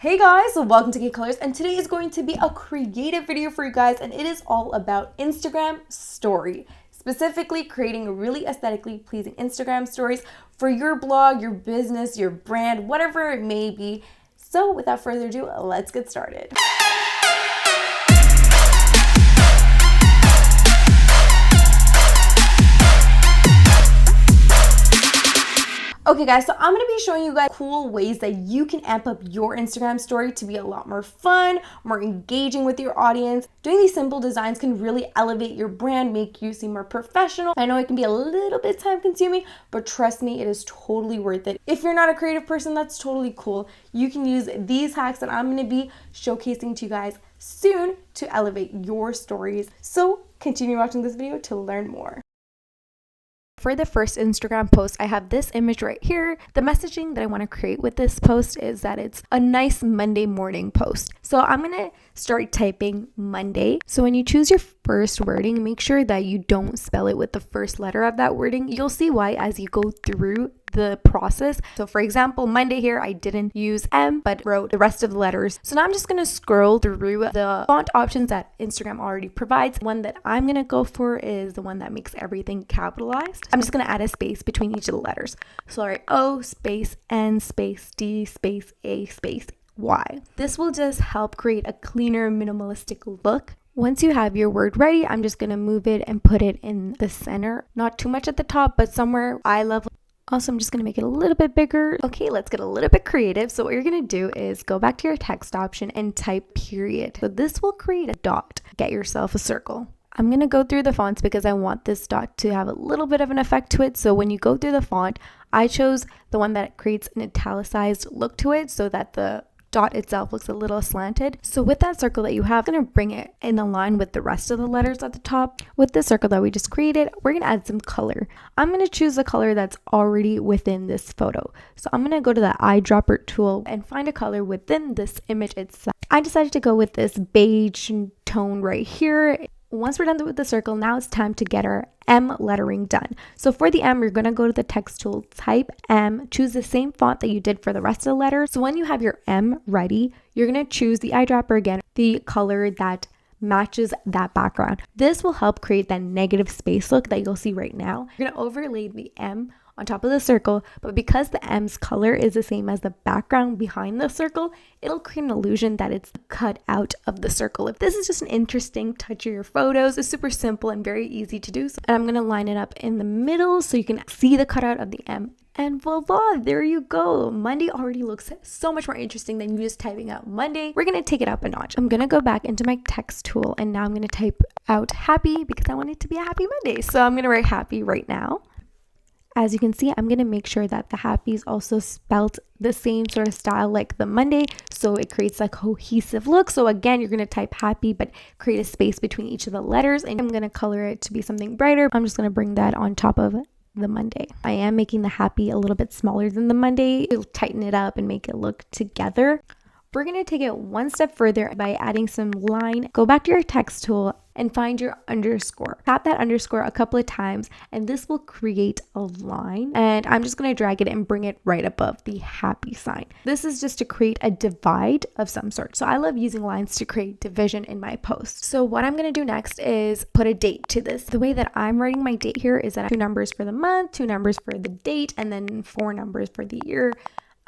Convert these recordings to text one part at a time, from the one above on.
Hey guys, welcome to Kate Colors, and today is going to be a creative video for you guys, and it is all about Instagram story. Specifically creating really aesthetically pleasing Instagram stories for your blog, your business, your brand, whatever it may be. So without further ado, let's get started. Okay guys, so I'm going to be showing you guys cool ways that you can amp up your Instagram story to be a lot more fun, more engaging with your audience. Doing these simple designs can really elevate your brand, make you seem more professional. I know it can be a little bit time consuming, but trust me, it is totally worth it. If you're not a creative person, that's totally cool. You can use these hacks that I'm going to be showcasing to you guys soon to elevate your stories. So continue watching this video to learn more. For the first Instagram post, I have this image right here. The messaging that I want to create with this post is that it's a nice Monday morning post. So I'm going to start typing Monday. So when you choose your first wording, make sure that you don't spell it with the first letter of that wording. You'll see why as you go through the process. So for example, Monday here, I didn't use M, but wrote the rest of the letters. So now I'm just going to scroll through the font options that Instagram already provides. One that I'm going to go for is the one that makes everything capitalized. I'm just going to add a space between each of the letters. So I'll write O space N space D space A space Y. This will just help create a cleaner, minimalistic look. Once you have your word ready, I'm just going to move it and put it in the center. Not too much at the top, but somewhere eye level. Also, I'm just going to make it a little bit bigger. Okay, let's get a little bit creative. So what you're going to do is go back to your text option and type period. So this will create a dot. Get yourself a circle. I'm going to go through the fonts because I want this dot to have a little bit of an effect to it. So when you go through the font, I chose the one that creates an italicized look to it so that the dot itself looks a little slanted. So with that circle that you have, I'm going to bring it in line with the rest of the letters at the top. With the circle that we just created, we're going to add some color. I'm going to choose a color that's already within this photo. So I'm going to go to the eyedropper tool and find a color within this image itself. I decided to go with this beige tone right here. Once we're done with the circle, now it's time to get our M lettering done. So for the M, you're going to go to the text tool, type M, choose the same font that you did for the rest of the letters. So when you have your M ready, you're going to choose the eyedropper again, the color that matches that background. This will help create that negative space look that you'll see right now. You're going to overlay the M on top of the circle, but because the M's color is the same as the background behind the circle, it'll create an illusion that it's cut out of the circle. If this is just an interesting touch of your photos, it's super simple and very easy to do. And I'm going to line it up in the middle so you can see the cutout of the M. And voila, there you go. Monday already looks so much more interesting than you just typing out Monday. We're going to take it up a notch. I'm going to go back into my text tool and now I'm going to type out happy because I want it to be a happy Monday. So I'm going to write happy right now. As you can see, I'm going to make sure that the happy is also spelt the same sort of style like the Monday, so it creates a cohesive look. So again, you're going to type happy, but create a space between each of the letters, and I'm going to color it to be something brighter. I'm just going to bring that on top of the Monday. I am making the happy a little bit smaller than the Monday. It'll tighten it up and make it look together. We're going to take it one step further by adding some line. Go back to your text tool and find your underscore. Tap that underscore a couple of times and this will create a line. And I'm just going to drag it and bring it right above the happy sign. This is just to create a divide of some sort. So I love using lines to create division in my posts. So what I'm going to do next is put a date to this. The way that I'm writing my date here is that I have 2 numbers for the month, 2 numbers for the date, and then 4 numbers for the year.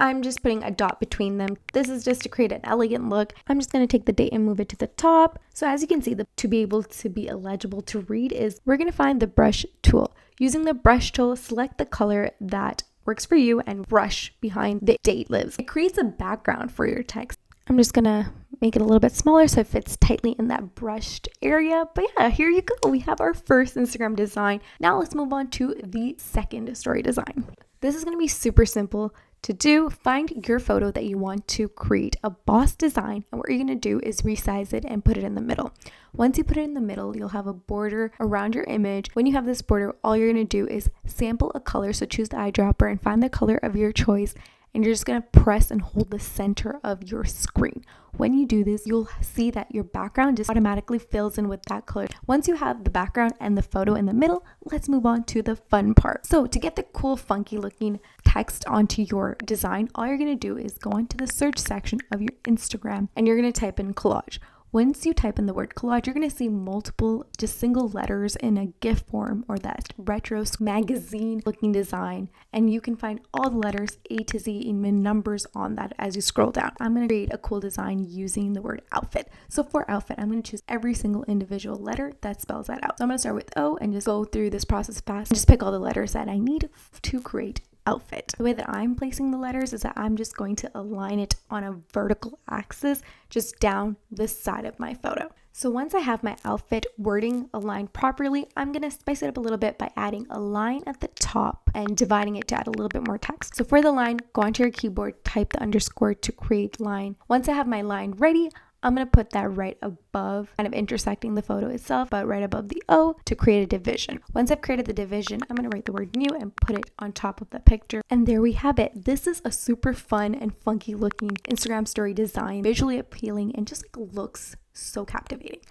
I'm just putting a dot between them. This is just to create an elegant look. I'm just going to take the date and move it to the top. So as you can see, to be able to be illegible to read is we're going to find the brush tool. Using the brush tool, select the color that works for you and brush behind the date lives. It creates a background for your text. I'm just going to make it a little bit smaller so it fits tightly in that brushed area. But yeah, here you go. We have our first Instagram design. Now let's move on to the second story design. This is going to be super simple to do. Find your photo that you want to create a boss design, and what you're going to do is resize it and put it in the middle. Once you put it in the middle, you'll have a border around your image. When you have this border, all you're going to do is sample a color. So choose the eyedropper and find the color of your choice and you're just going to press and hold the center of your screen. When you do this, you'll see that your background just automatically fills in with that color. Once you have the background and the photo in the middle, let's move on to the fun part. So to get the cool, funky looking text onto your design, all you're going to do is go into the search section of your Instagram and you're going to type in collage. Once you type in the word collage, you're going to see multiple just single letters in a GIF form or that retro magazine looking design. And you can find all the letters A to Z in numbers on that as you scroll down. I'm going to create a cool design using the word outfit. So for outfit, I'm going to choose every single individual letter that spells that out. So I'm going to start with O and just go through this process fast and just pick all the letters that I need to create outfit. The way that I'm placing the letters is that I'm just going to align it on a vertical axis just down the side of my photo. So once I have my outfit wording aligned properly, I'm going to spice it up a little bit by adding a line at the top and dividing it to add a little bit more text. So for the line, go onto your keyboard, type the underscore to create line. Once I have my line ready, I'm going to put that right above, kind of intersecting the photo itself, but right above the O to create a division. Once I've created the division, I'm going to write the word new and put it on top of the picture. And there we have it. This is a super fun and funky looking Instagram story design, visually appealing and just looks so captivating.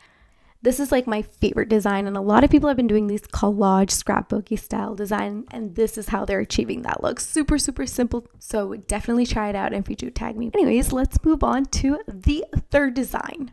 This is like my favorite design, and a lot of people have been doing these collage scrapbooky style design, and this is how they're achieving that look. Super, super simple. So definitely try it out, and if you do, tag me. Anyways, let's move on to the third design.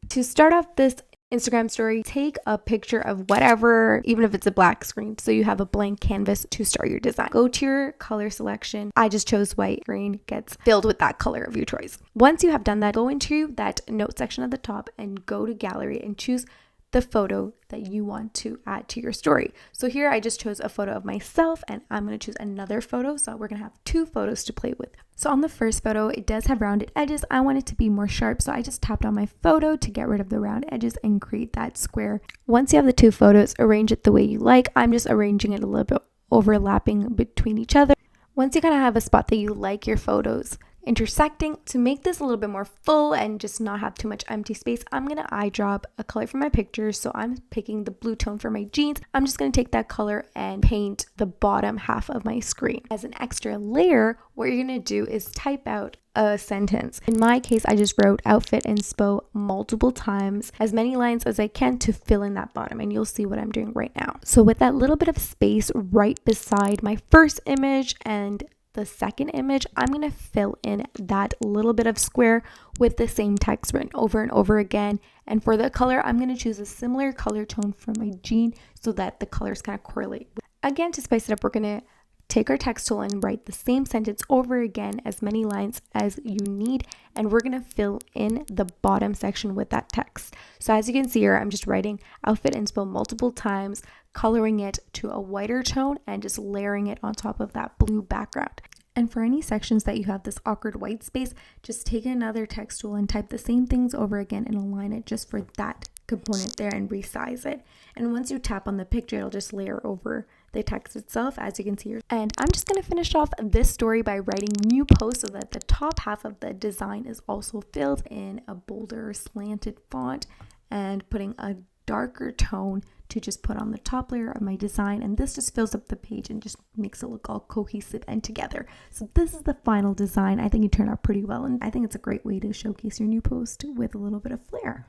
To start off this Instagram story, take a picture of whatever, even if it's a black screen, so you have a blank canvas to start your design. Go to your color selection. I just chose white. Green gets filled with that color of your choice. Once you have done that, go into that note section at the top and go to gallery and choose the photo that you want to add to your story. So here I just chose a photo of myself, and I'm going to choose another photo. So we're going to have two photos to play with. So on the first photo, it does have rounded edges. I want it to be more sharp, so I just tapped on my photo to get rid of the round edges and create that square. Once you have the two photos, arrange it the way you like. I'm just arranging it a little bit overlapping between each other. Once you kind of have a spot that you like your photos intersecting, to make this a little bit more full and just not have too much empty space, I'm going to eyedrop a color from my pictures. So I'm picking the blue tone for my jeans. I'm just going to take that color and paint the bottom half of my screen. As an extra layer, what you're going to do is type out a sentence. In my case, I just wrote outfit inspo multiple times, as many lines as I can to fill in that bottom, and you'll see what I'm doing right now. So with that little bit of space right beside my first image and the second image, I'm going to fill in that little bit of square with the same text written over and over again. And for the color, I'm going to choose a similar color tone for my jean so that the colors kind of correlate. Again, to spice it up, we're going to take our text tool and write the same sentence over again, as many lines as you need, and we're going to fill in the bottom section with that text. So as you can see here, I'm just writing outfit inspo multiple times, coloring it to a whiter tone and just layering it on top of that blue background. And for any sections that you have this awkward white space, just take another text tool and type the same things over again and align it just for that component there and resize it. And once you tap on the picture, it'll just layer over the text itself, as you can see here. And I'm just going to finish off this story by writing new post so that the top half of the design is also filled in a bolder slanted font, and putting a darker tone to just put on the top layer of my design, and this just fills up the page and just makes it look all cohesive and together. So this is the final design. I think it turned out pretty well, and I think it's a great way to showcase your new post with a little bit of flair.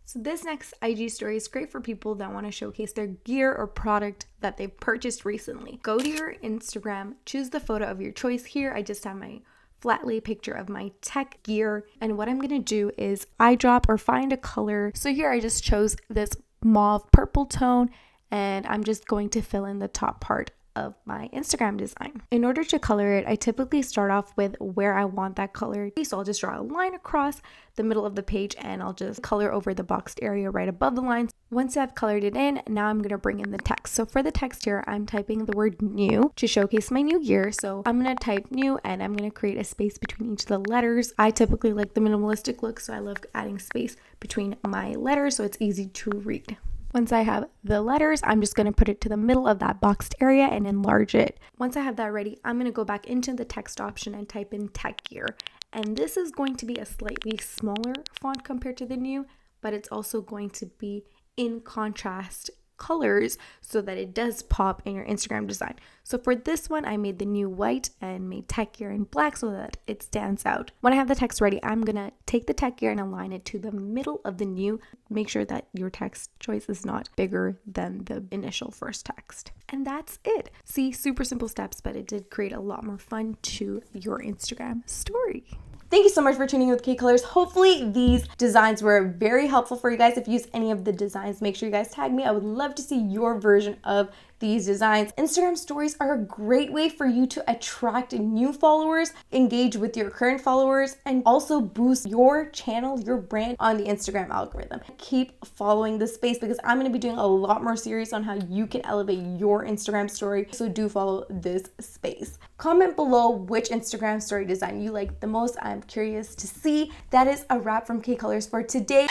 So this next IG story is great for people that want to showcase their gear or product that they've purchased recently. Go to your Instagram, choose the photo of your choice. Here I just have my flat lay picture of my tech gear, and what I'm going to do is eyedrop or find a color. So here I just chose this mauve purple tone, and I'm just going to fill in the top part of my Instagram design. In order to color it, I typically start off with where I want that color. So I'll just draw a line across the middle of the page, and I'll just color over the boxed area right above the lines. Once I've colored it in, now I'm going to bring in the text. So for the text here, I'm typing the word new to showcase my new gear. So I'm going to type new, and I'm going to create a space between each of the letters. I typically like the minimalistic look, so I love adding space between my letters so it's easy to read. Once I have the letters, I'm just going to put it to the middle of that boxed area and enlarge it. Once I have that ready, I'm going to go back into the text option and type in tech gear. And this is going to be a slightly smaller font compared to the new, but it's also going to be in contrast colors so that it does pop in your Instagram design. So for this one, I made the new white and made tech gear in black so that it stands out. When I have the text ready, I'm gonna take the tech gear and align it to the middle of the new. Make sure that your text choice is not bigger than the initial first text. And that's it. See, super simple steps, but it did create a lot more fun to your Instagram story. Thank you so much for tuning in with K Colors. Hopefully these designs were very helpful for you guys. If you use any of the designs, make sure you guys tag me. I would love to see your version of these designs. Instagram stories are a great way for you to attract new followers, engage with your current followers, and also boost your channel, your brand on the Instagram algorithm. Keep following this space because I'm going to be doing a lot more series on how you can elevate your Instagram story. So do follow this space. Comment below which Instagram story design you like the most. I'm curious to see. That is a wrap from K Colors for today.